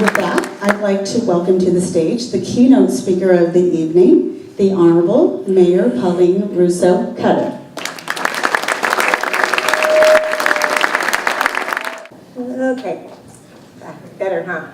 with that, I'd like to welcome to the stage the keynote speaker of the evening, the Honorable Mayor Pauline Russo Cutter. Okay, better, huh?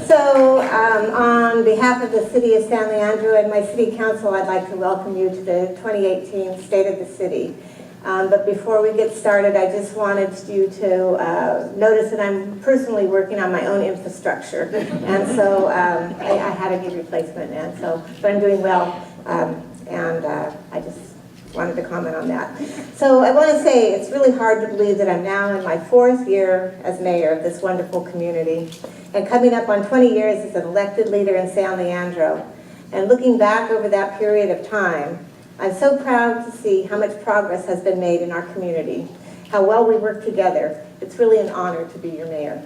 So, on behalf of the City of San Leandro and my City Council, I'd like to welcome you to the 2018 State of the City. But before we get started, I just wanted you to notice that I'm personally working on my own infrastructure. And so I had a knee replacement, but I'm doing well. I just wanted to comment on that. So I want to say it's really hard to believe that I'm now in my 4th year as mayor of this wonderful community and coming up on 20 years as an elected leader in San Leandro. And looking back over that period of time, I'm so proud to see how much progress has been made in our community, how well we work together. It's really an honor to be your mayor.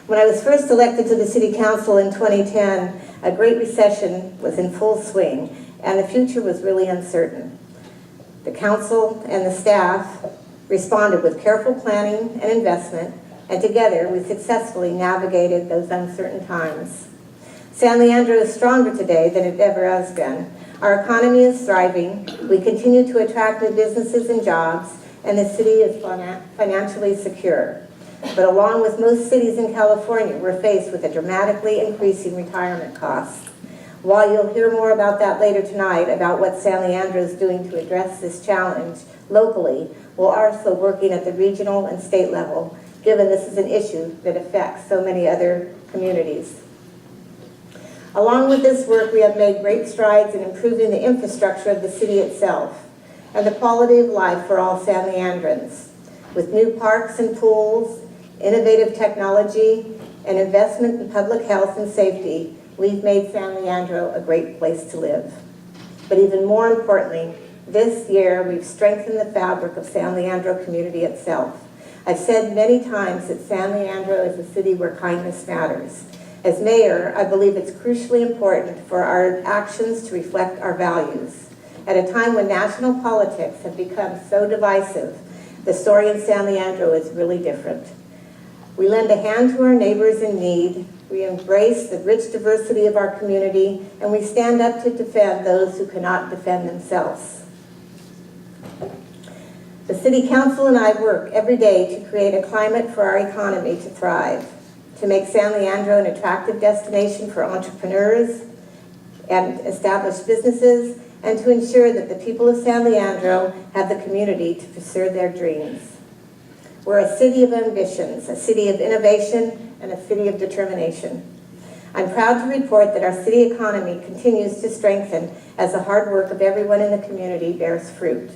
When I was first elected to the City Council in 2010, a great recession was in full swing, and the future was really uncertain. The council and the staff responded with careful planning and investment, and together we successfully navigated those uncertain times. San Leandro is stronger today than it ever has been. Our economy is thriving, we continue to attract new businesses and jobs, and the city is financially secure. But along with most cities in California, we're faced with a dramatically increasing retirement costs. While you'll hear more about that later tonight, about what San Leandro is doing to address this challenge locally, we're also working at the regional and state level, given this is an issue that affects so many other communities. Along with this work, we have made great strides in improving the infrastructure of the city itself and the quality of life for all San Leandrons. With new parks and pools, innovative technology, and investment in public health and safety, we've made San Leandro a great place to live. But even more importantly, this year we've strengthened the fabric of San Leandro community itself. I've said many times that San Leandro is a city where kindness matters. As mayor, I believe it's crucially important for our actions to reflect our values. At a time when national politics have become so divisive, the story in San Leandro is really different. We lend a hand to our neighbors in need, we embrace the rich diversity of our community, and we stand up to defend those who cannot defend themselves. The City Council and I work every day to create a climate for our economy to thrive, to make San Leandro an attractive destination for entrepreneurs and established businesses, and to ensure that the people of San Leandro have the community to pursue their dreams. We're a city of ambitions, a city of innovation, and a city of determination. I'm proud to report that our city economy continues to strengthen as the hard work of everyone in the community bears fruit.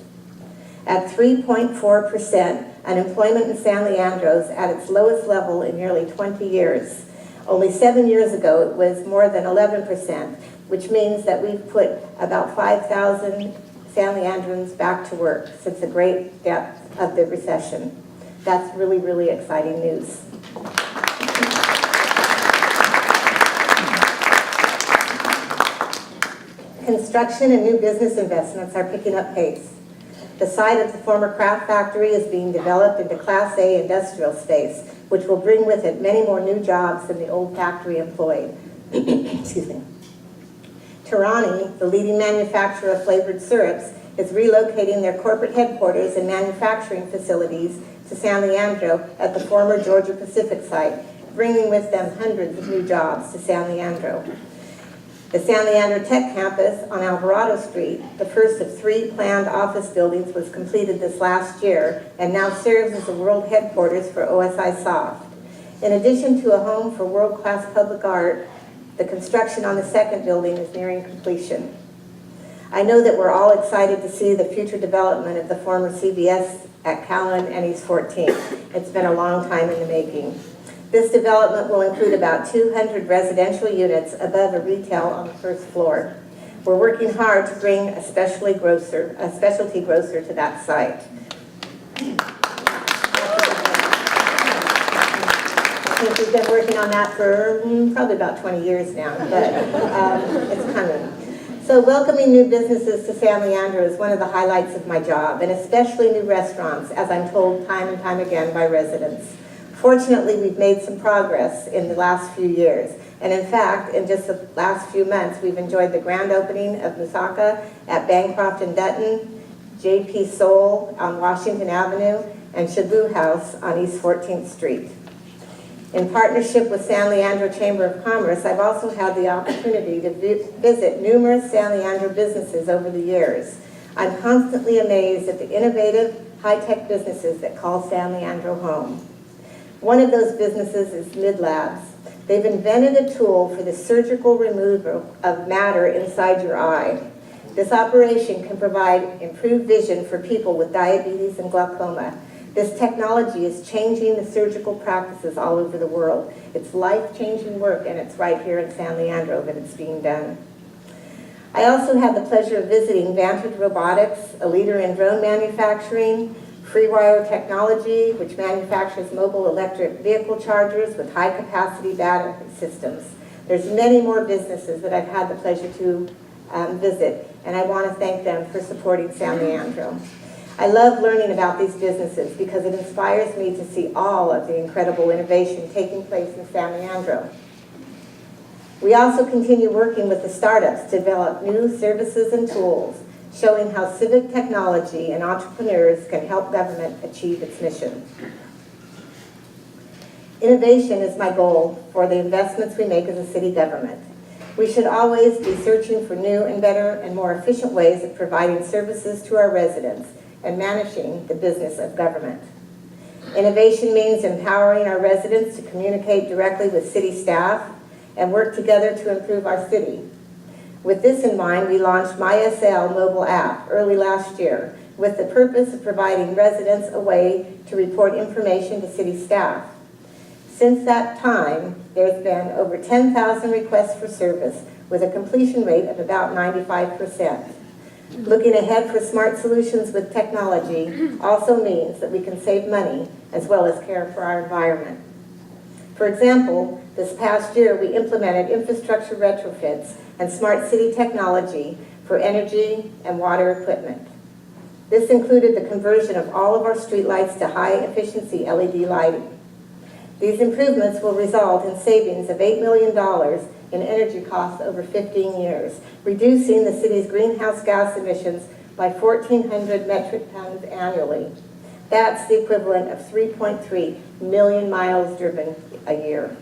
At 3.4%, unemployment in San Leandro is at its lowest level in nearly 20 years. Only 7 years ago, it was more than 11%, which means that we've put about 5,000 San Leandrons back to work since the great depth of the recession. That's really, really exciting news. Construction and new business investments are picking up pace. The site of the former craft factory is being developed into Class A industrial space, which will bring with it many more new jobs than the old factory employed. Excuse me. Tirani, the leading manufacturer of flavored syrups, is relocating their corporate headquarters and manufacturing facilities to San Leandro at the former Georgia Pacific site, bringing with them hundreds of new jobs to San Leandro. The San Leandro Tech Campus on Alvarado Street, the first of 3 planned office buildings, was completed this last year and now serves as the world headquarters for OSI Soft. In addition to a home for world-class public art, the construction on the second building is nearing completion. I know that we're all excited to see the future development of the former CBS at Callan and East 14th. It's been a long time in the making. This development will include about 200 residential units above a retail on the first floor. We're working hard to bring a specialty grocer to that site. I think we've been working on that for probably about 20 years now, but it's coming. So welcoming new businesses to San Leandro is one of the highlights of my job, and especially new restaurants, as I'm told time and time again by residents. Fortunately, we've made some progress in the last few years. And in fact, in just the last few months, we've enjoyed the grand opening of Musaka at Bancroft and Dutton, JP Soul on Washington Avenue, and Shabu House on East 14th Street. In partnership with San Leandro Chamber of Commerce, I've also had the opportunity to visit numerous San Leandro businesses over the years. I'm constantly amazed at the innovative, high-tech businesses that call San Leandro home. One of those businesses is MidLabs. They've invented a tool for the surgical removal of matter inside your eye. This operation can provide improved vision for people with diabetes and glaucoma. This technology is changing the surgical practices all over the world. It's life-changing work, and it's right here in San Leandro that it's being done. I also had the pleasure of visiting Vantage Robotics, a leader in drone manufacturing, FreeWire Technology, which manufactures mobile electric vehicle chargers with high-capacity battery systems. There's many more businesses that I've had the pleasure to visit, and I want to thank them for supporting San Leandro. I love learning about these businesses because it inspires me to see all of the incredible innovation taking place in San Leandro. We also continue working with the startups to develop new services and tools, showing how civic technology and entrepreneurs can help government achieve its mission. Innovation is my goal for the investments we make as a city government. We should always be searching for new and better and more efficient ways of providing services to our residents and managing the business of government. Innovation means empowering our residents to communicate directly with city staff and work together to improve our city. With this in mind, we launched MySL mobile app early last year with the purpose of providing residents a way to report information to city staff. Since that time, there's been over 10,000 requests for service with a completion rate of about 95%. Looking ahead for smart solutions with technology also means that we can save money as well as care for our environment. For example, this past year we implemented infrastructure retrofits and smart city technology for energy and water equipment. This included the conversion of all of our streetlights to high-efficiency LED lighting. These improvements will result in savings of $8 million in energy costs over 15 years, reducing the city's greenhouse gas emissions by 1,400 metric tons annually. That's the equivalent of 3.3 million miles driven a year.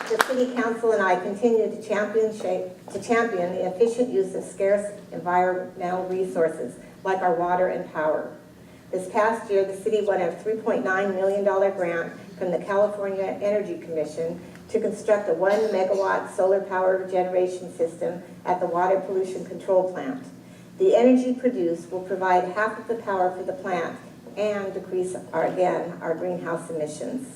The City Council and I continue to champion the efficient use of scarce environmental resources like our water and power. This past year, the city won a $3.9 million grant from the California Energy Commission to construct a 1 megawatt solar power generation system at the water pollution control plant. The energy produced will provide half of the power for the plant and decrease, our greenhouse emissions.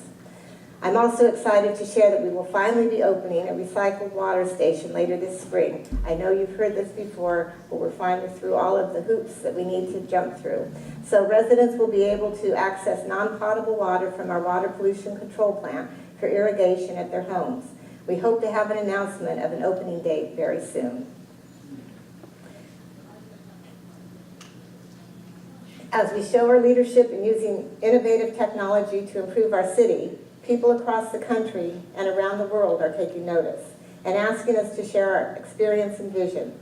I'm also excited to share that we will finally be opening a recycled water station later this spring. I know you've heard this before, but we're finally through all of the hoops that we need to jump through. So residents will be able to access non-potable water from our water pollution control plant for irrigation at their homes. We hope to have an announcement of an opening date very soon. As we show our leadership in using innovative technology to improve our city, people across the country and around the world are taking notice and asking us to share our experience and vision.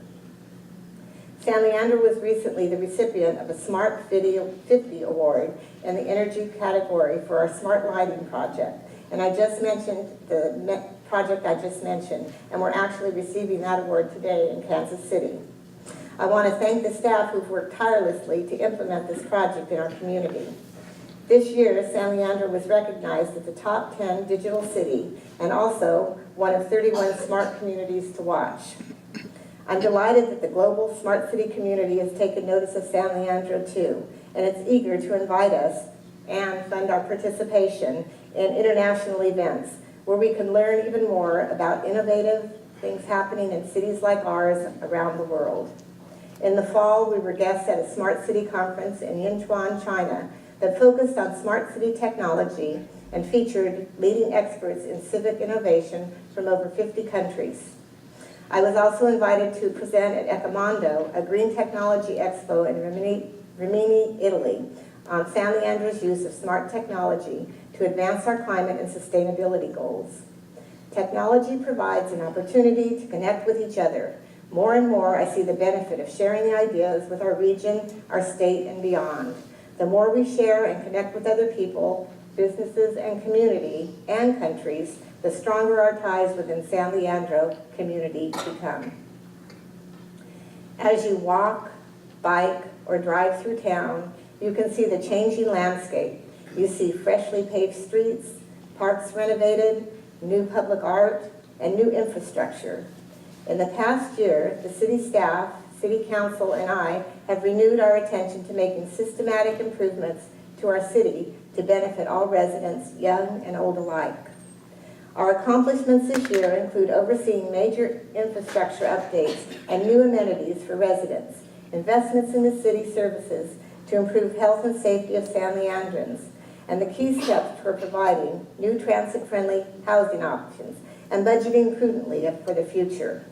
San Leandro was recently the recipient of a Smart 50 Award in the energy category for our smart lighting project. And I just mentioned the project I just mentioned, and we're actually receiving that award today in Kansas City. I want to thank the staff who've worked tirelessly to implement this project in our community. This year, San Leandro was recognized as the top 10 digital city and also one of 31 smart communities to watch. I'm delighted that the global smart city community has taken notice of San Leandro too, and it's eager to invite us and fund our participation in international events where we can learn even more about innovative things happening in cities like ours around the world. In the fall, we were guests at a Smart City conference in Yinchuan, China, that focused on smart city technology and featured leading experts in civic innovation from over 50 countries. I was also invited to present at Ecomondo, a green technology expo in Rimini, Italy, on San Leandro's use of smart technology to advance our climate and sustainability goals. Technology provides an opportunity to connect with each other. More and more, I see the benefit of sharing the ideas with our region, our state, and beyond. The more we share and connect with other people, businesses, and community, and countries, the stronger our ties within San Leandro community become. As you walk, bike, or drive through town, you can see the changing landscape. You see freshly paved streets, parks renovated, new public art, and new infrastructure. In the past year, the city staff, city council, and I have renewed our attention to making systematic improvements to our city to benefit all residents, young and old alike. Our accomplishments this year include overseeing major infrastructure updates and new amenities for residents, investments in the city services to improve health and safety of San Leandrons, and the key steps for providing new transit-friendly housing options and budgeting prudently for the future.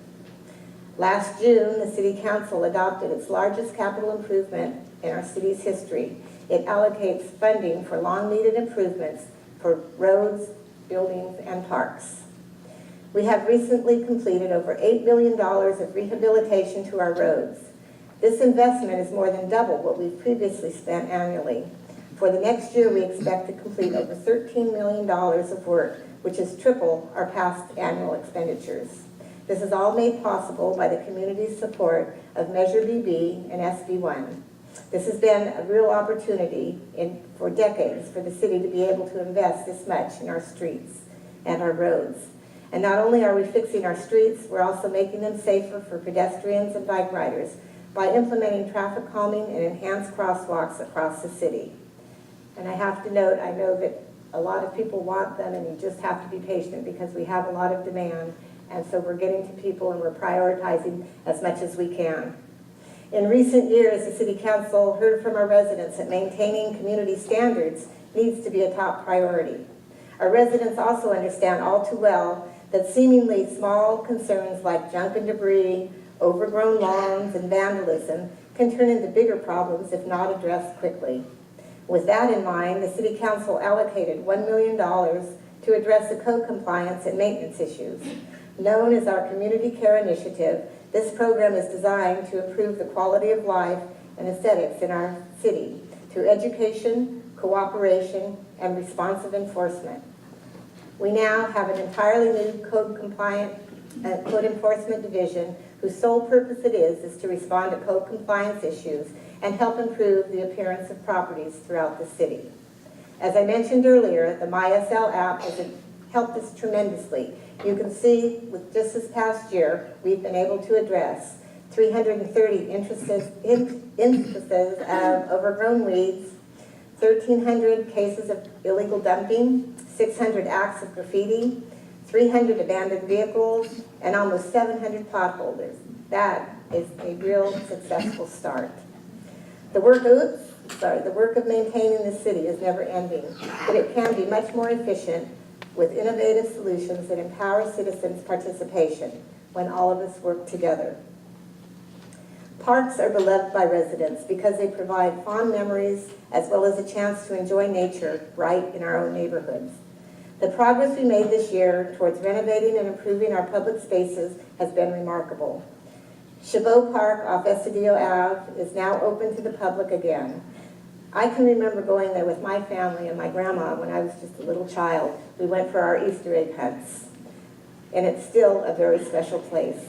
Last June, the City Council adopted its largest capital improvement in our city's history. It allocates funding for long-needed improvements for roads, buildings, and parks. We have recently completed over $8 billion of rehabilitation to our roads. This investment is more than double what we've previously spent annually. For the next year, we expect to complete over $13 million of work, which is triple our past annual expenditures. This is all made possible by the community's support of Measure BB and SB1. This has been a real opportunity for decades for the city to be able to invest this much in our streets and our roads. And not only are we fixing our streets, we're also making them safer for pedestrians and bike riders by implementing traffic calming and enhanced crosswalks across the city. And I have to note, I know that a lot of people want them, and you just have to be patient because we have a lot of demand. And so we're getting to people and we're prioritizing as much as we can. In recent years, the City Council heard from our residents that maintaining community standards needs to be a top priority. Our residents also understand all too well that seemingly small concerns like junk and debris, overgrown lawns, and vandalism can turn into bigger problems if not addressed quickly. With that in mind, the City Council allocated $1 million to address the code compliance and maintenance issues. Known as our Community Care Initiative, this program is designed to improve the quality of life and aesthetics in our city through education, cooperation, and responsive enforcement. We now have an entirely new code enforcement division whose sole purpose it is to respond to code compliance issues and help improve the appearance of properties throughout the city. As I mentioned earlier, the MySL app has helped us tremendously. You can see with just this past year, we've been able to address 330 instances of overgrown weeds, 1,300 cases of illegal dumping, 600 acts of graffiti, 300 abandoned vehicles, and almost 700 potholders. That is a real successful start. The work of maintaining the city is never ending, but it can be much more efficient with innovative solutions that empower citizens' participation when all of us work together. Parks are beloved by residents because they provide fond memories as well as a chance to enjoy nature right in our own neighborhoods. The progress we made this year towards renovating and improving our public spaces has been remarkable. Chabot Park off Estadio Ave is now open to the public again. I can remember going there with my family and my grandma when I was just a little child. We went for our Easter egg hunts, and it's still a very special place.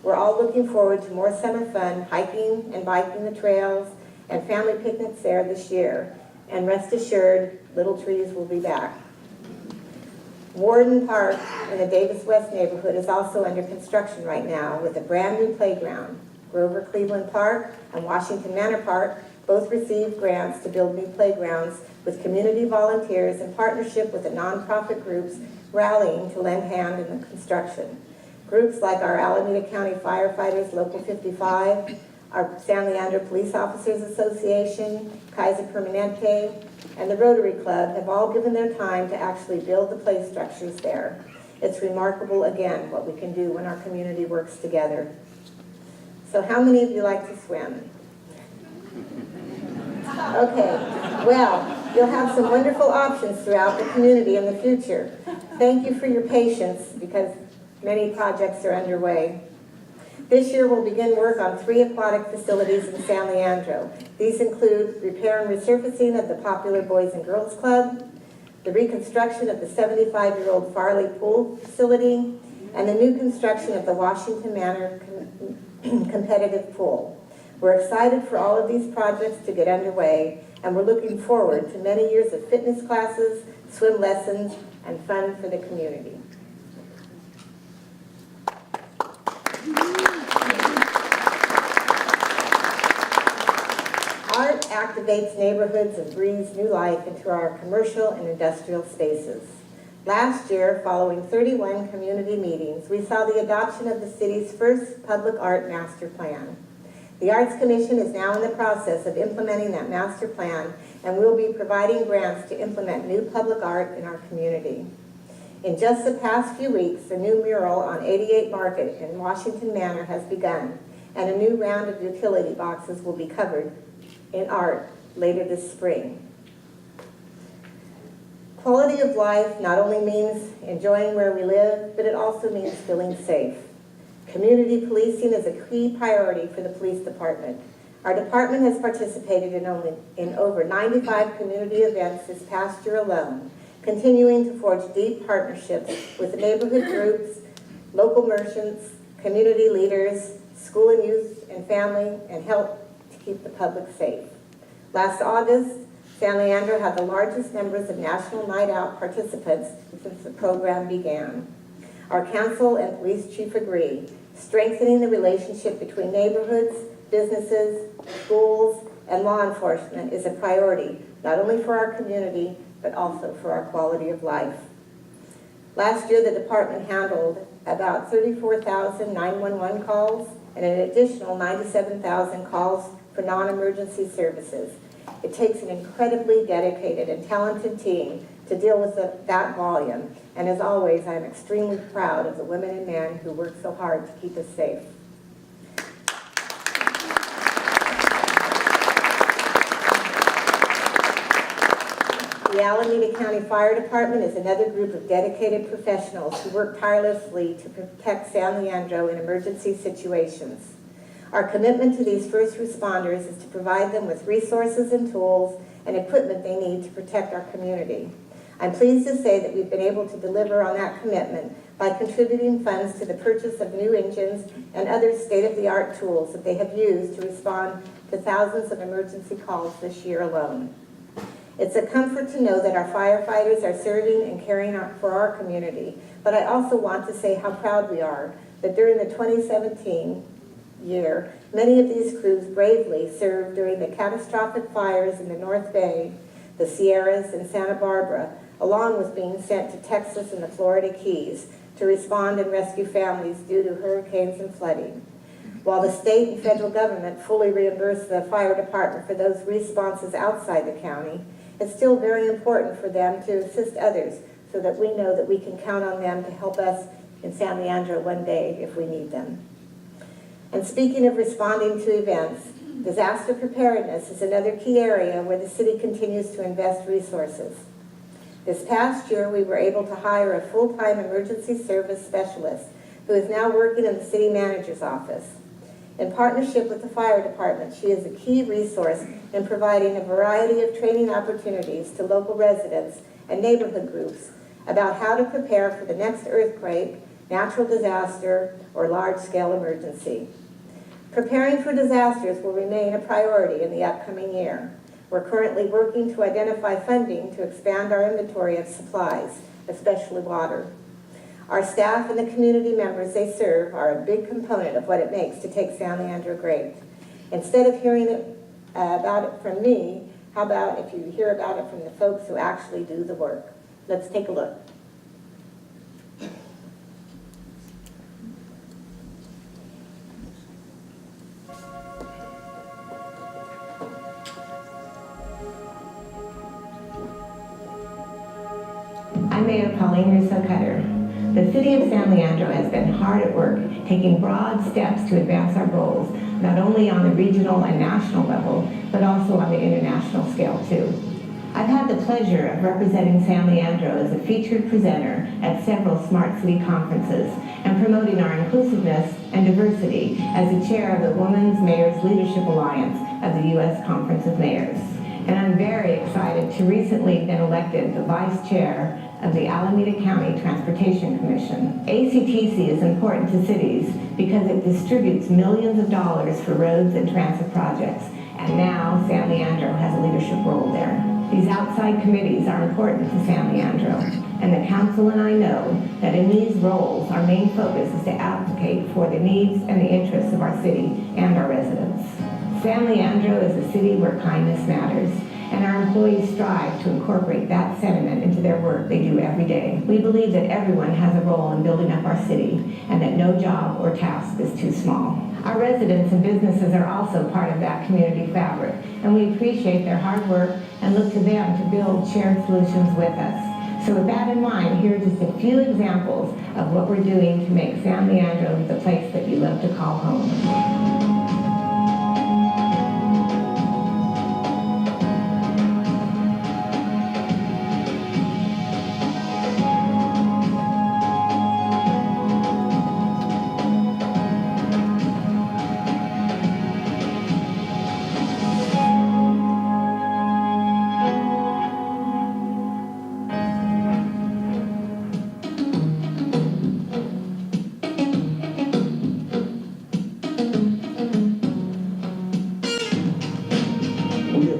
We're all looking forward to more summer fun, hiking and biking the trails, and family picnics there this year. And rest assured, Little Trees will be back. Warden Park in the Davis West neighborhood is also under construction right now with a brand new playground. Grover Cleveland Park and Washington Manor Park both received grants to build new playgrounds with community volunteers in partnership with the nonprofit groups rallying to lend hand in the construction. Groups like our Alameda County Firefighters Local 55, our San Leandro Police Officers Association, Kaiser Permanente, and the Rotary Club have all given their time to actually build the play structures there. It's remarkable, again, what we can do when our community works together. So how many of you like to swim? Okay, well, you'll have some wonderful options throughout the community in the future. Thank you for your patience because many projects are underway. This year we'll begin work on 3 aquatic facilities in San Leandro. These include repair and resurfacing of the popular Boys and Girls Club, the reconstruction of the 75-year-old Farley Pool facility, and the new construction of the Washington Manor competitive pool. We're excited for all of these projects to get underway, and we're looking forward to many years of fitness classes, swim lessons, and fun for the community. Art activates neighborhoods and breathes new life into our commercial and industrial spaces. Last year, following 31 community meetings, we saw the adoption of the city's first public art master plan. The Arts Commission is now in the process of implementing that master plan, and we'll be providing grants to implement new public art in our community. In just the past few weeks, a new mural on 88 Market in Washington Manor has begun, and a new round of utility boxes will be covered in art later this spring. Quality of life not only means enjoying where we live, but it also means feeling safe. Community policing is a key priority for the police department. Our department has participated in over 95 community events this past year alone, continuing to forge deep partnerships with neighborhood groups, local merchants, community leaders, school and youth and family, and help to keep the public safe. Last August, San Leandro had the largest numbers of National Night Out participants since the program began. Our council and police chief agree, strengthening the relationship between neighborhoods, businesses, schools, and law enforcement is a priority, not only for our community, but also for our quality of life. Last year, the department handled about 34,000 911 calls and an additional 97,000 calls for non-emergency services. It takes an incredibly dedicated and talented team to deal with that volume, and as always, I'm extremely proud of the women and men who work so hard to keep us safe. The Alameda County Fire Department is another group of dedicated professionals who work tirelessly to protect San Leandro in emergency situations. Our commitment to these first responders is to provide them with resources and tools and equipment they need to protect our community. I'm pleased to say that we've been able to deliver on that commitment by contributing funds to the purchase of new engines and other state-of-the-art tools that they have used to respond to thousands of emergency calls this year alone. It's a comfort to know that our firefighters are serving and caring for our community, but I also want to say how proud we are that during the 2017 year, many of these crews bravely served during the catastrophic fires in the North Bay, the Sierras, and Santa Barbara, along with being sent to Texas and the Florida Keys to respond and rescue families due to hurricanes and flooding. While the state and federal government fully reimburse the fire department for those responses outside the county, it's still very important for them to assist others so that we know that we can count on them to help us in San Leandro one day if we need them. And speaking of responding to events, disaster preparedness is another key area where the city continues to invest resources. This past year, we were able to hire a full-time emergency service specialist who is now working in the city manager's office. In partnership with the fire department, she is a key resource in providing a variety of training opportunities to local residents and neighborhood groups about how to prepare for the next earthquake, natural disaster, or large-scale emergency. Preparing for disasters will remain a priority in the upcoming year. We're currently working to identify funding to expand our inventory of supplies, especially water. Our staff and the community members they serve are a big component of what it makes to take San Leandro great. Instead of hearing about it from me, how about if you hear about it from the folks who actually do the work? Let's take a look. I'm Mayor Pauline Russo Cutter. The City of San Leandro has been hard at work, taking broad steps to advance our goals, not only on the regional and national level, but also on the international scale too. I've had the pleasure of representing San Leandro as a featured presenter at several Smart City conferences and promoting our inclusiveness and diversity as the chair of the Women's Mayors Leadership Alliance of the U.S. Conference of Mayors. And I'm very excited to recently been elected the vice chair of the Alameda County Transportation Commission. ACTC is important to cities because it distributes millions of dollars for roads and transit projects. And now San Leandro has a leadership role there. These outside committees are important to San Leandro, and the council and I know that in these roles, our main focus is to advocate for the needs and the interests of our city and our residents. San Leandro is a city where kindness matters, and our employees strive to incorporate that sentiment into their work they do every day. We believe that everyone has a role in building up our city, and that no job or task is too small. Our residents and businesses are also part of that community fabric, and we appreciate their hard work and look to them to build shared solutions with us. So with that in mind, here are just a few examples of what we're doing to make San Leandro the place that you love to call home.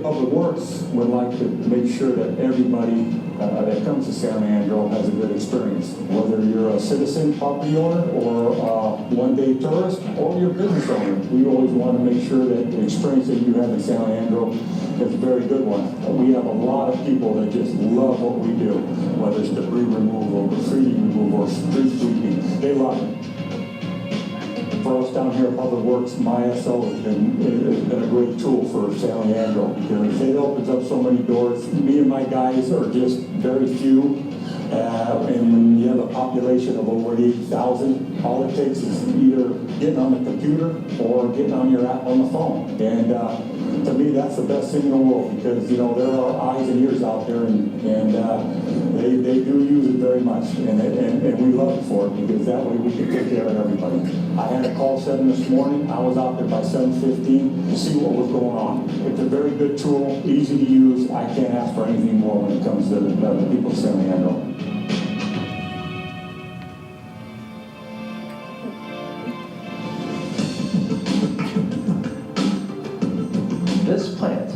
Public Works would like to make sure that everybody that comes to San Leandro has a good experience. Whether you're a citizen property owner or a one-day tourist or you're a business owner, we always want to make sure that the experience that you have in San Leandro is a very good one. We have a lot of people that just love what we do, whether it's debris removal, graffiti removal, or street sweeping. They love it. For us down here at Public Works, MySL has been a great tool for San Leandro because it opens up so many doors. Me and my guys are just very few, and when you have a population of over 80,000, all it takes is either getting on the computer or getting on your app on the phone. And to me, that's the best thing in the world because, you know, there are eyes and ears out there, and they do use it very much, and we love it for it because that way we can take care of everybody. I had a call 7 this morning. I was out there by 7:15 to see what was going on. It's a very good tool, easy to use. I can't ask for anything more when it comes to the people of San Leandro. This plant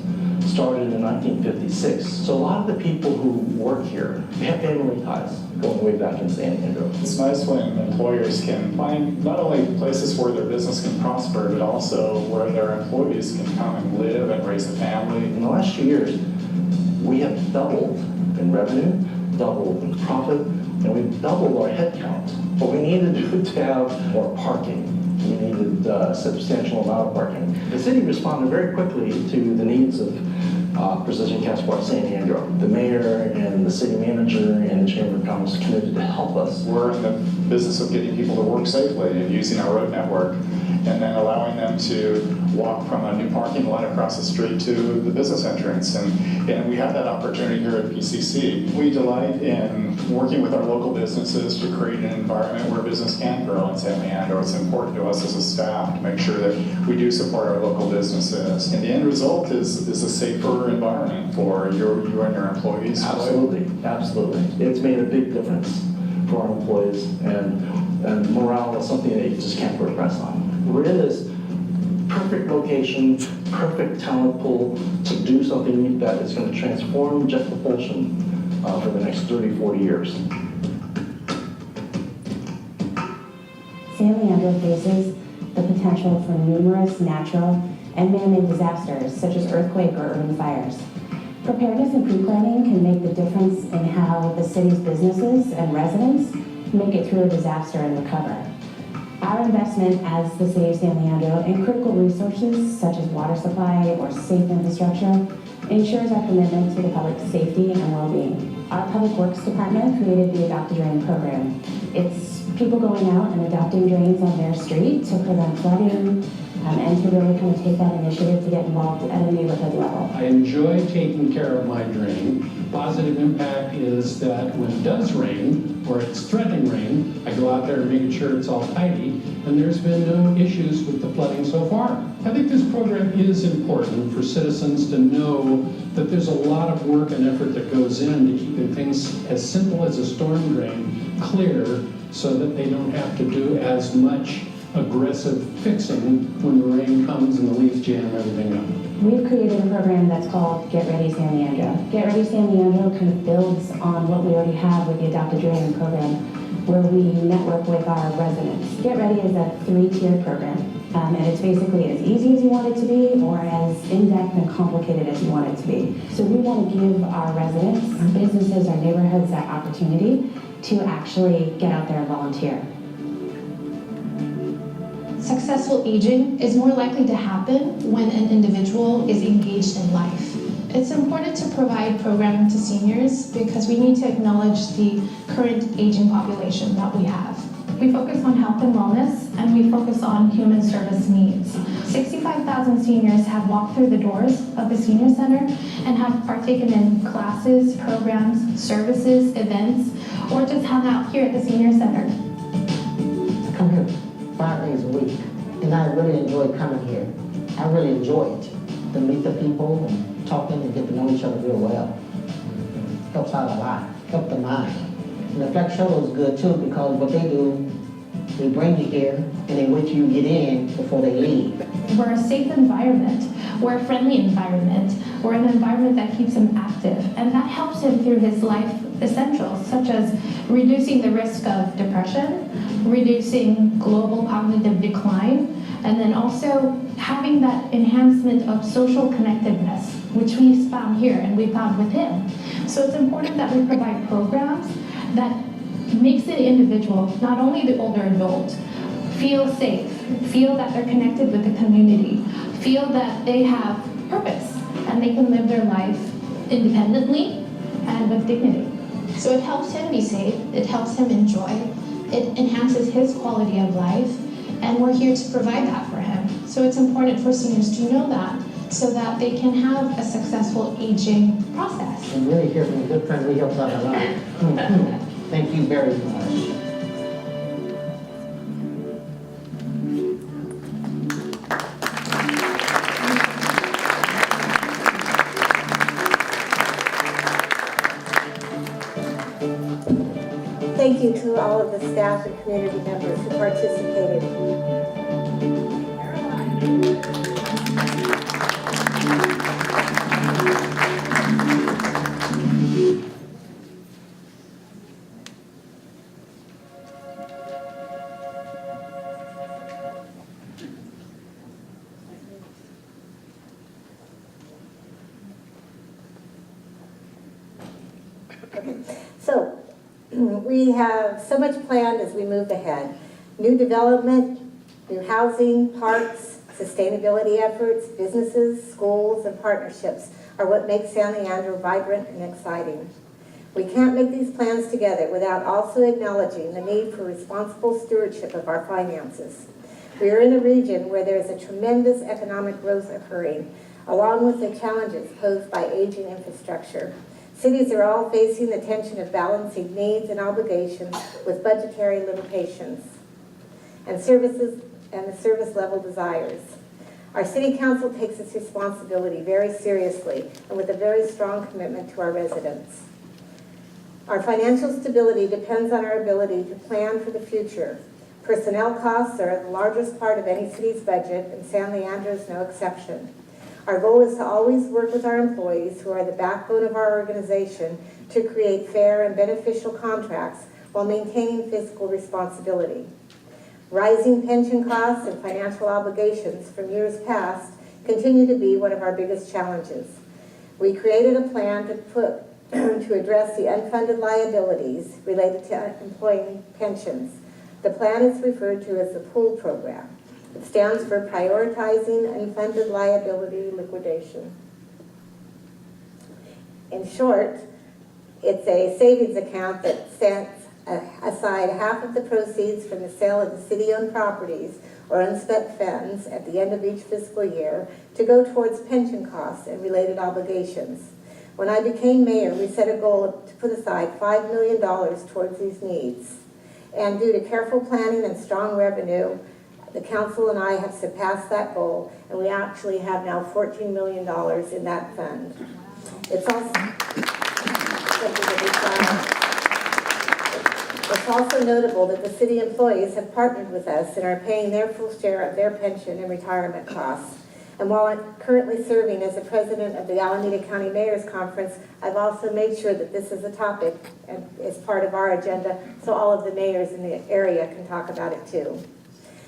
started in 1956, so a lot of the people who work here have family ties going way back in San Leandro. It's nice when employers can find not only places where their business can prosper, but also where their employees can come and live and raise a family. In the last few years, we have doubled in revenue, doubled in profit, and we've doubled our headcount. But we needed to have more parking. We needed a substantial amount of parking. The city responded very quickly to the needs of Precision Transport San Leandro. The mayor and the city manager and the Chamber of Commerce committed to help us. We're in the business of getting people to work safely and using our road network, and then allowing them to walk from a new parking lot across the street to the business entrance. And we have that opportunity here at PCC. We delight in working with our local businesses to create an environment where business can grow in San Leandro. It's important to us as a staff to make sure that we do support our local businesses. And the end result is a safer environment for you and your employees. Absolutely, absolutely. It's made a big difference for our employees, and morale is something that you just can't put a price on. We're in this perfect location, perfect talent pool to do something that is going to transform jet propulsion for the next 30, 40 years. San Leandro faces the potential for numerous natural and man-made disasters, such as earthquake or urban fires. Preparedness and pre-planning can make the difference in how the city's businesses and residents make it through a disaster and recover. Our investment as the City of San Leandro in critical resources such as water supply or safe infrastructure ensures our commitment to the public safety and well-being. Our Public Works Department created the Adopt a Drain program. It's people going out and adopting drains on their street to prevent flooding, and to really kind of take that initiative to get involved at a neighborhood level. I enjoy taking care of my drain. Positive impact is that when it does rain, or it's threatening rain, I go out there and make sure it's all tidy, and there's been no issues with the flooding so far. I think this program is important for citizens to know that there's a lot of work and effort that goes into keeping things as simple as a storm drain clear so that they don't have to do as much aggressive fixing when the rain comes and the leaves jam everything up. We've created a program that's called Get Ready San Leandro. Get Ready San Leandro kind of builds on what we already have with the Adopted Draining program, where we network with our residents. Get Ready is a 3-tiered program, and it's basically as easy as you want it to be or as in-depth and complicated as you want it to be. So we want to give our residents, our businesses, our neighborhoods that opportunity to actually get out there and volunteer. Successful aging is more likely to happen when an individual is engaged in life. It's important to provide programming to seniors because we need to acknowledge the current aging population that we have. We focus on health and wellness, and we focus on human service needs. 65,000 seniors have walked through the doors of the Senior Center and have partaken in classes, programs, services, events, or just hung out here at the Senior Center. I come here 5 days a week, and I really enjoy coming here. I really enjoy it, to meet the people and talking and get to know each other real well. Helps out a lot, helps the mind. And the flex shuttle is good too, because what they do, they bring you here and they wait till you get in before they leave. We're a safe environment. We're a friendly environment. We're an environment that keeps him active, and that helps him through his life essentials, such as reducing the risk of depression, reducing global cognitive decline, and then also having that enhancement of social connectedness, which we found here and we found with him. So it's important that we provide programs that makes the individual, not only the older adult, feel safe, feel that they're connected with the community, feel that they have purpose and they can live their life independently and with dignity. So it helps him be safe, it helps him enjoy, it enhances his quality of life, and we're here to provide that for him. So it's important for seniors to know that so that they can have a successful aging process. And really hear from a good friend, really helps out a lot. Thank you very much. Thank you to all of the staff and community members who participated. So, we have so much planned as we move ahead. New development, new housing, parks, sustainability efforts, businesses, schools, and partnerships are what makes San Leandro vibrant and exciting. We can't make these plans together without also acknowledging the need for responsible stewardship of our finances. We are in a region where there is a tremendous economic growth occurring, along with the challenges posed by aging infrastructure. Cities are all facing the tension of balancing needs and obligations with budgetary limitations and services and the service level desires. Our City Council takes its responsibility very seriously and with a very strong commitment to our residents. Our financial stability depends on our ability to plan for the future. Personnel costs are the largest part of any city's budget, and San Leandro is no exception. Our goal is to always work with our employees, who are the backbone of our organization, to create fair and beneficial contracts while maintaining fiscal responsibility. Rising pension costs and financial obligations from years past continue to be one of our biggest challenges. We created a plan to address the unfunded liabilities related to employee pensions. The plan is referred to as the POOL program. It stands for Prioritizing Unfunded Liability Liquidation. In short, it's a savings account that sets aside half of the proceeds from the sale of the city-owned properties or unspent funds at the end of each fiscal year to go towards pension costs and related obligations. When I became mayor, we set a goal to put aside $5 million towards these needs. And due to careful planning and strong revenue, the council and I have surpassed that goal, and we actually have now $14 million in that fund. It's also notable that the city employees have partnered with us and are paying their full share of their pension and retirement costs. And while I'm currently serving as the president of the Alameda County Mayor's Conference, I've also made sure that this is a topic and is part of our agenda so all of the mayors in the area can talk about it too.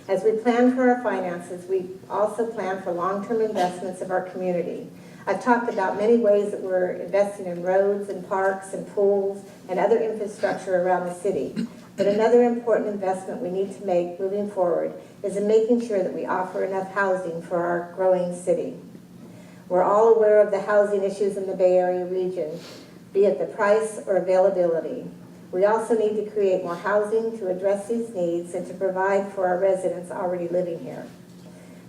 As we plan for our finances, we also plan for long-term investments of our community. I've talked about many ways that we're investing in roads and parks and pools and other infrastructure around the city. But another important investment we need to make moving forward is in making sure that we offer enough housing for our growing city. We're all aware of the housing issues in the Bay Area region, be it the price or availability. We also need to create more housing to address these needs and to provide for our residents already living here.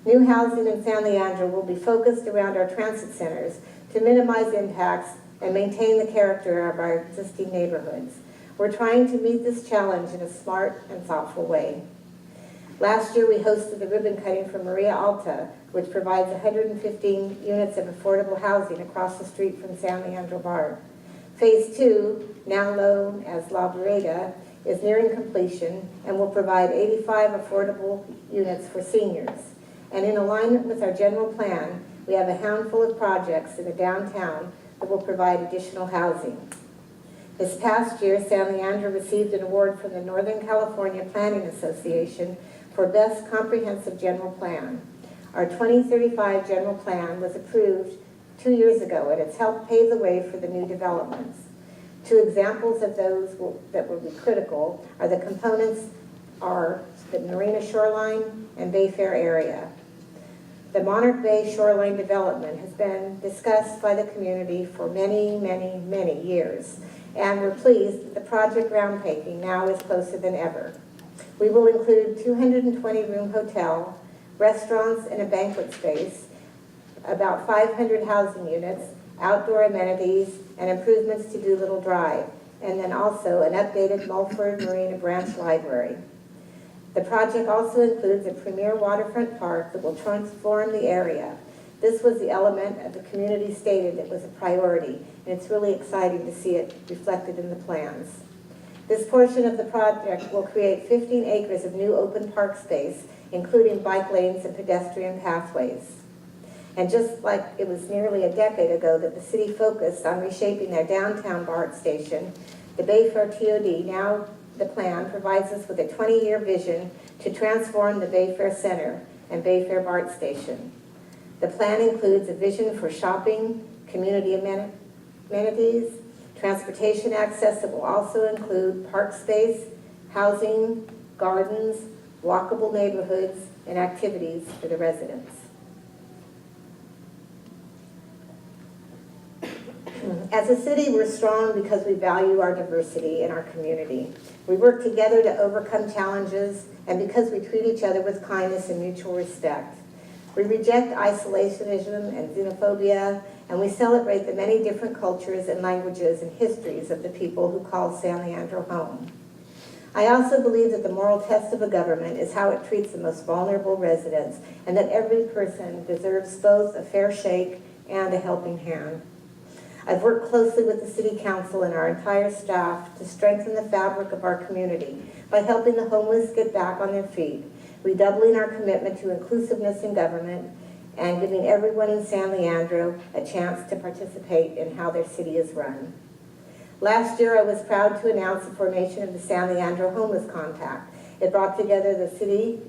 New housing in San Leandro will be focused around our transit centers to minimize impacts and maintain the character of our existing neighborhoods. We're trying to meet this challenge in a smart and thoughtful way. Last year, we hosted the ribbon cutting for Maria Alta, which provides 115 units of affordable housing across the street from San Leandro BART. Phase 2, now known as La Vereda, is nearing completion and will provide 85 affordable units for seniors. And in alignment with our general plan, we have a handful of projects in the downtown that will provide additional housing. This past year, San Leandro received an award from the Northern California Planning Association for Best Comprehensive General Plan. Our 2035 General Plan was approved 2 years ago, and it's helped pave the way for the new developments. Two examples of those that will be critical are the components are the Marina Shoreline and Bayfair area. The Monarch Bay Shoreline development has been discussed by the community for many, many, many years, and we're pleased that the project groundbreaking now is closer than ever. We will include 220-room hotel, restaurants, and a banquet space, about 500 housing units, outdoor amenities, and improvements to Doolittle Drive, and then also an updated Mulford Marina Branch Library. The project also includes a premier waterfront park that will transform the area. This was the element of the community stated that was a priority, and it's really exciting to see it reflected in the plans. This portion of the project will create 15 acres of new open park space, including bike lanes and pedestrian pathways. And just like it was nearly a decade ago that the city focused on reshaping their downtown BART station, the Bayfair TOD, now the plan, provides us with a 20-year vision to transform the Bayfair Center and Bayfair BART station. The plan includes a vision for shopping, community amenities, transportation access that will also include park space, housing, gardens, walkable neighborhoods, and activities for the residents. As a city, we're strong because we value our diversity in our community. We work together to overcome challenges and because we treat each other with kindness and mutual respect. We reject isolationism and xenophobia, and we celebrate the many different cultures and languages and histories of the people who call San Leandro home. I also believe that the moral test of a government is how it treats the most vulnerable residents, and that every person deserves both a fair shake and a helping hand. I've worked closely with the City Council and our entire staff to strengthen the fabric of our community by helping the homeless get back on their feet, redoubling our commitment to inclusiveness in government, and giving everyone in San Leandro a chance to participate in how their city is run. Last year, I was proud to announce the formation of the San Leandro Homeless Compact. It brought together the city,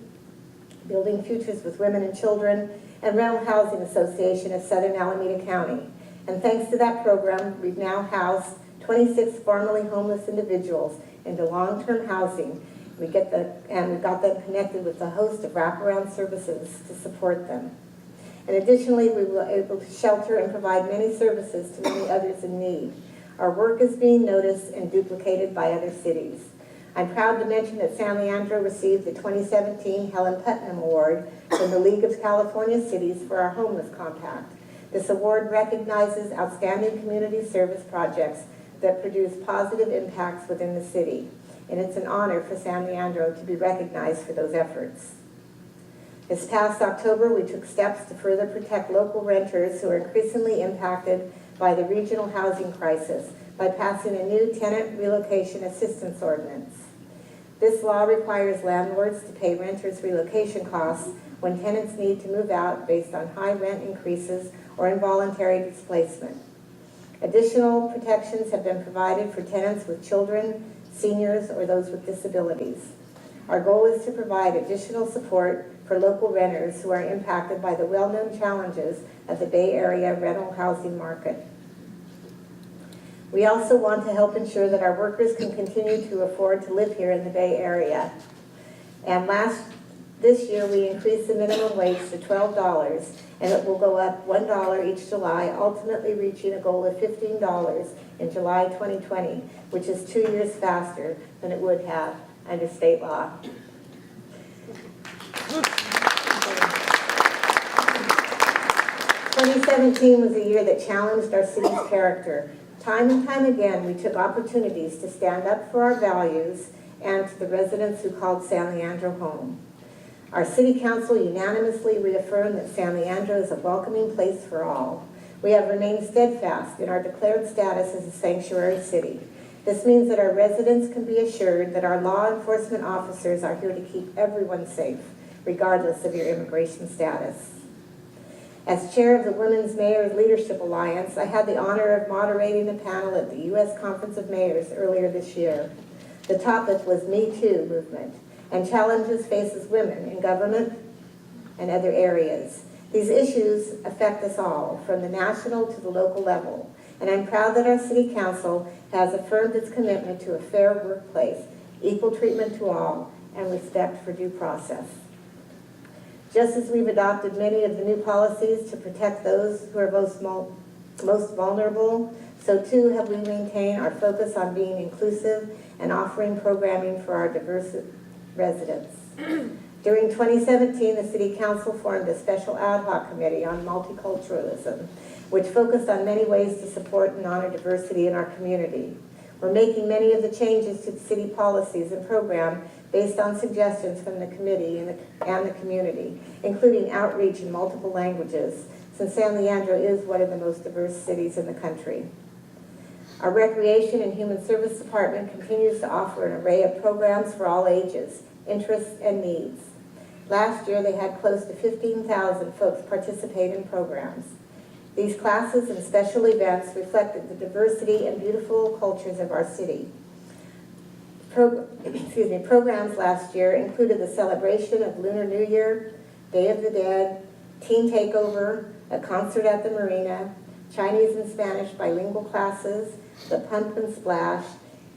Building Futures with Women and Children, and Rental Housing Association of Southern Alameda County. And thanks to that program, we've now housed 26 formerly homeless individuals into long-term housing. We got them connected with a host of wraparound services to support them. And additionally, we were able to shelter and provide many services to many others in need. Our work is being noticed and duplicated by other cities. I'm proud to mention that San Leandro received the 2017 Helen Putnam Award from the League of California Cities for our Homeless Compact. This award recognizes outstanding community service projects that produce positive impacts within the city, and it's an honor for San Leandro to be recognized for those efforts. This past October, we took steps to further protect local renters who are increasingly impacted by the regional housing crisis by passing a new tenant relocation assistance ordinance. This law requires landlords to pay renters relocation costs when tenants need to move out based on high rent increases or involuntary displacement. Additional protections have been provided for tenants with children, seniors, or those with disabilities. Our goal is to provide additional support for local renters who are impacted by the well-known challenges of the Bay Area rental housing market. We also want to help ensure that our workers can continue to afford to live here in the Bay Area. And this year we increased the minimum wage to $12, and it will go up $1 each July, ultimately reaching a goal of $15 in July 2020, which is 2 years faster than it would have under state law. 2017 was a year that challenged our city's character. Time and time again, we took opportunities to stand up for our values and to the residents who called San Leandro home. Our City Council unanimously reaffirmed that San Leandro is a welcoming place for all. We have remained steadfast in our declared status as a sanctuary city. This means that our residents can be assured that our law enforcement officers are here to keep everyone safe, regardless of your immigration status. As chair of the Women's Mayors Leadership Alliance, I had the honor of moderating a panel at the U.S. Conference of Mayors earlier this year. The topic was Me Too movement and challenges faces women in government and other areas. These issues affect us all, from the national to the local level, and I'm proud that our City Council has affirmed its commitment to a fair workplace, equal treatment to all, and respect for due process. Just as we've adopted many of the new policies to protect those who are most vulnerable, so too have we maintained our focus on being inclusive and offering programming for our diverse residents. During 2017, the City Council formed a special ad hoc committee on multiculturalism, which focused on many ways to support and honor diversity in our community. We're making many of the changes to the city policies and program based on suggestions from the committee and the community, including outreach in multiple languages, since San Leandro is one of the most diverse cities in the country. Our Recreation and Human Service Department continues to offer an array of programs for all ages, interests, and needs. Last year, they had close to 15,000 folks participate in programs. These classes and special events reflected the diversity and beautiful cultures of our city. Programs last year included the celebration of Lunar New Year, Day of the Dead, Teen Takeover, a concert at the marina, Chinese and Spanish bilingual classes, the Pump and Splash,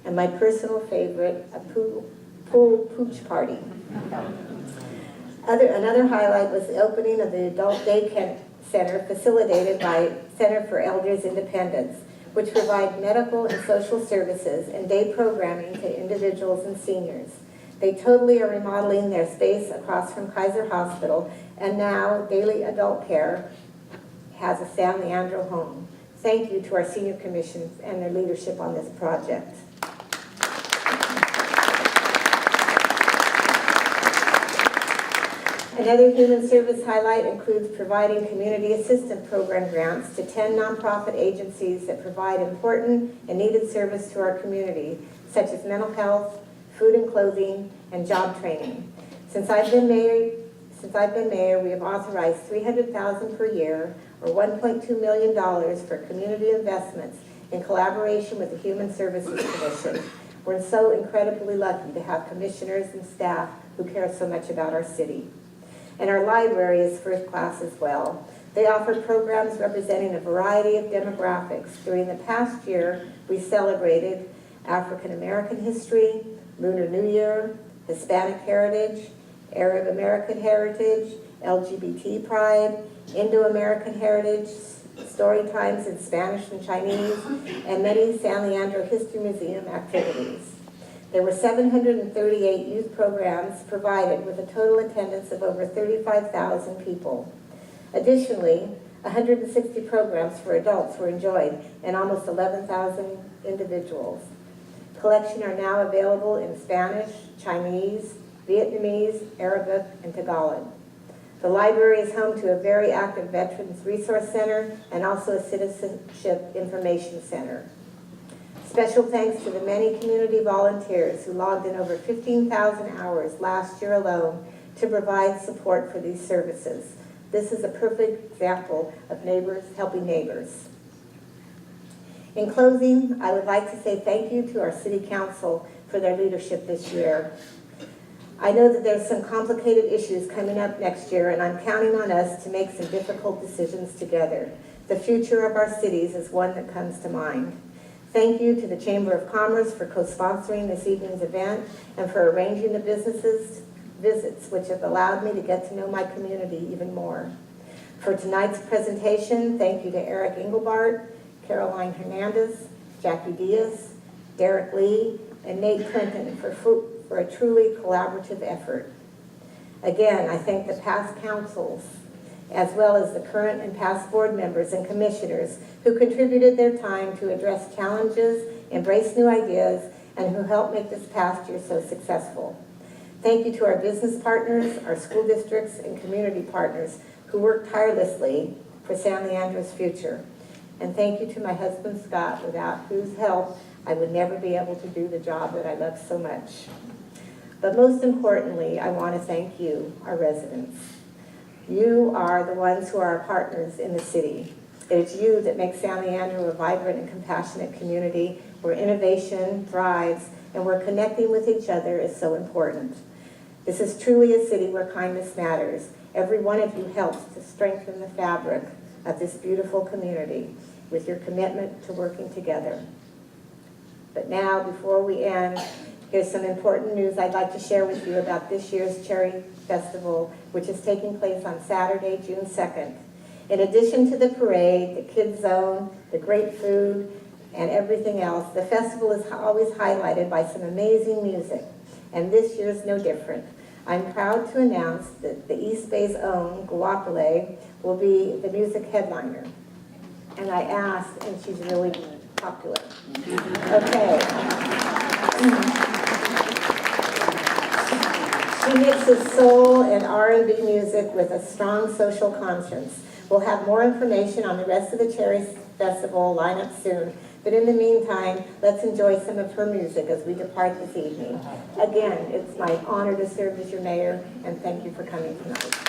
and my personal favorite, a pool pooch party. Another highlight was the opening of the Adult Day Center facilitated by Center for Elders Independence, which provide medical and social services and day programming to individuals and seniors. They totally are remodeling their space across from Kaiser Hospital, and now Daily Adult Care has a San Leandro home. Thank you to our senior commissions and their leadership on this project. Another human service highlight includes providing community assistance program grants to 10 nonprofit agencies that provide important and needed service to our community, such as mental health, food and clothing, and job training. Since I've been mayor, we have authorized $300,000 per year, or $1.2 million for community investments in collaboration with the Human Services Commission. We're so incredibly lucky to have commissioners and staff who care so much about our city. And our library is first class as well. They offer programs representing a variety of demographics. During the past year, we celebrated African American history, Lunar New Year, Hispanic heritage, Arab American heritage, LGBT pride, Indo-American heritage, story times in Spanish and Chinese, and many San Leandro History Museum activities. There were 738 youth programs provided with a total attendance of over 35,000 people. Additionally, 160 programs for adults were enjoyed and almost 11,000 individuals. Collections are now available in Spanish, Chinese, Vietnamese, Arabic, and Tagalog. The library is home to a very active Veterans Resource Center and also a Citizenship Information Center. Special thanks to the many community volunteers who logged in over 15,000 hours last year alone to provide support for these services. This is a perfect example of neighbors helping neighbors. In closing, I would like to say thank you to our City Council for their leadership this year. I know that there's some complicated issues coming up next year, and I'm counting on us to make some difficult decisions together. The future of our cities is one that comes to mind. Thank you to the Chamber of Commerce for co-sponsoring this evening's event and for arranging the businesses' visits, which have allowed me to get to know my community even more. For tonight's presentation, thank you to Eric Engelbart, Caroline Hernandez, Jackie Diaz, Derek Lee, and Nate Clinton for a truly collaborative effort. Again, I thank the past councils, as well as the current and past board members and commissioners who contributed their time to address challenges, embrace new ideas, and who helped make this past year so successful. Thank you to our business partners, our school districts, and community partners who worked tirelessly for San Leandro's future. And thank you to my husband, Scott, without whose help I would never be able to do the job that I love so much. But most importantly, I want to thank you, our residents. You are the ones who are our partners in the city. It is you that make San Leandro a vibrant and compassionate community where innovation thrives and where connecting with each other is so important. This is truly a city where kindness matters. Every one of you helps to strengthen the fabric of this beautiful community with your commitment to working together. But now, before we end, here's some important news I'd like to share with you about this year's Cherry Festival, which is taking place on Saturday, June 2nd. In addition to the parade, the kids zone, the great food, and everything else, the festival is always highlighted by some amazing music, and this year's no different. I'm proud to announce that the East Bay's own Guapale will be the music headliner. And I asked, and she's really popular. Okay. She mixes soul and R&B music with a strong social conscience. We'll have more information on the rest of the Cherry Festival lineup soon, but in the meantime, let's enjoy some of her music as we depart this evening. Again, it's my honor to serve as your mayor, and thank you for coming tonight.